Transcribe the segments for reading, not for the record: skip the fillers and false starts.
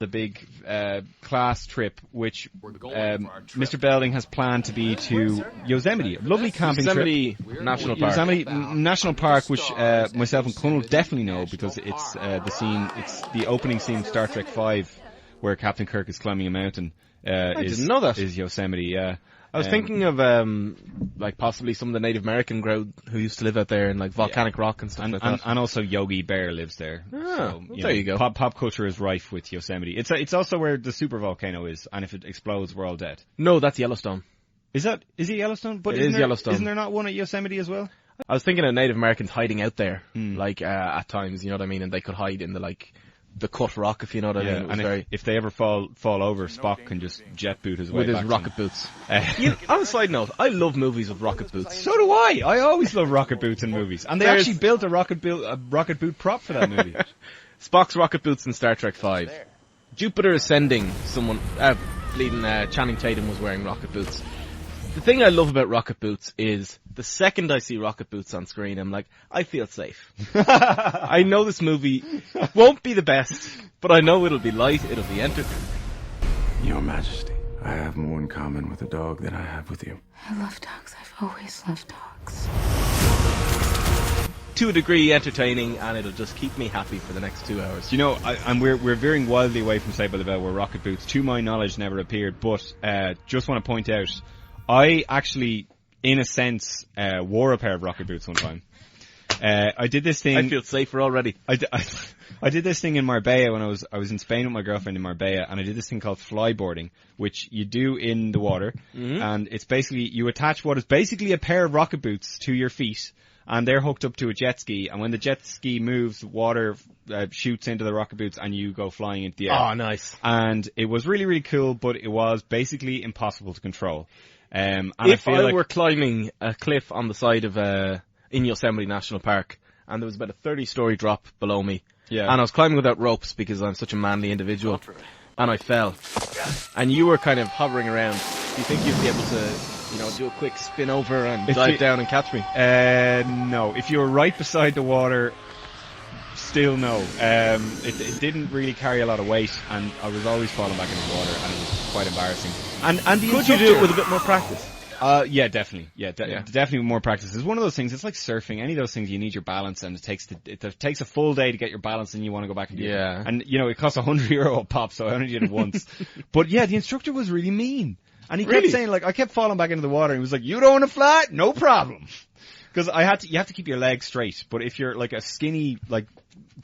the big class trip, which Mr. Belding has planned to be to Yosemite. A lovely camping Yosemite trip. National Park. Yosemite National Park, which myself and Conal definitely know because it's it's the opening scene of Star Trek V, where Captain Kirk is climbing a mountain. I didn't know that. Is Yosemite, yeah. I was thinking of like possibly some of the Native American crowd who used to live out there in like volcanic rock and stuff like that. And also Yogi Bear lives there. So, there you go. Pop culture is rife with Yosemite. It's also where the super volcano is, and if it explodes, we're all dead. No, that's Yellowstone. Is it Yellowstone? But it is Yellowstone. Isn't there not one at Yosemite as well? I was thinking of Native Americans hiding out there, like at times, you know what I mean, and they could hide in the cut rock, if you know what I mean. And if they ever fall over, Spock can just jet boot his way with his back rocket boots. On a side note, I love movies with rocket boots. So do I. I always love rocket boots in movies, and they actually built a rocket boot prop for that movie. Spock's rocket boots in Star Trek V. Jupiter Ascending. Channing Tatum was wearing rocket boots. The thing I love about rocket boots is the second I see rocket boots on screen, I'm like, I feel safe. I know this movie won't be the best, but I know it'll be light, it'll be entertaining. Your Majesty, I have more in common with a dog than I have with you. I love dogs. I've always loved dogs. To a degree entertaining, and it'll just keep me happy for the next 2 hours. You know, we're veering wildly away from Saved by the Bell, where rocket boots, to my knowledge, never appeared, but just want to point out, I actually, in a sense, wore a pair of rocket boots one time. I did this thing. I feel safer already. I did this thing in Marbella when I was in Spain with my girlfriend in Marbella, and I did this thing called flyboarding, which you do in the water, and it's basically, you attach what is basically a pair of rocket boots to your feet, and they're hooked up to a jet ski, and when the jet ski moves, water shoots into the rocket boots, and you go flying into the air. Oh, nice. And it was really, really cool, but it was basically impossible to control. And if I were climbing a cliff on the side of in Yosemite National Park, and there was about a 30-story drop below me, and I was climbing without ropes because I'm such a manly individual, and I fell, and you were kind of hovering around, do you think you'd be able to, do a quick spin over and dive down and catch me? No. If you were right beside the water, still no. It didn't really carry a lot of weight, and I was always falling back into the water, and it was quite embarrassing. And could you do it with a bit more practice? Yeah, definitely. Definitely with more practice. It's one of those things. It's like surfing. Any of those things, you need your balance, and it takes a full day to get your balance, and you want to go back and do it. And it costs €100 a pop, so I only did it once. But yeah, the instructor was really mean, and he kept saying, like, I kept falling back into the water, and he was like, "You don't want to fly? No problem." Because you have to keep your legs straight. But if you're like a skinny, like,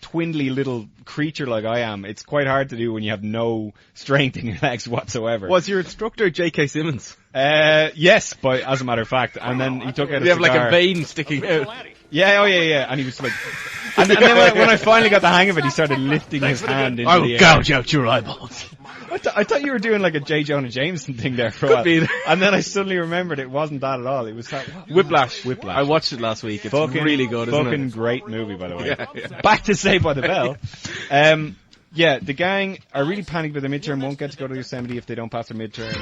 twindly little creature like I am, it's quite hard to do when you have no strength in your legs whatsoever. Was your instructor J.K. Simmons? Yes, but as a matter of fact. And then he took out a cigar. You have like a vein sticking out. Yeah, and he was like, and then when I finally got the hang of it, he started lifting his hand into the air. I'll gouge out your eyeballs. I thought you were doing like a J. Jonah Jameson thing there for a while. And then I suddenly remembered it wasn't that at all. It was Whiplash. I watched it last week. It's really good, isn't it? Fucking great movie, by the way. Yeah. Back to Saved by the Bell. The gang are really panicked that the midterm won't get to go to Yosemite if they don't pass their midterm.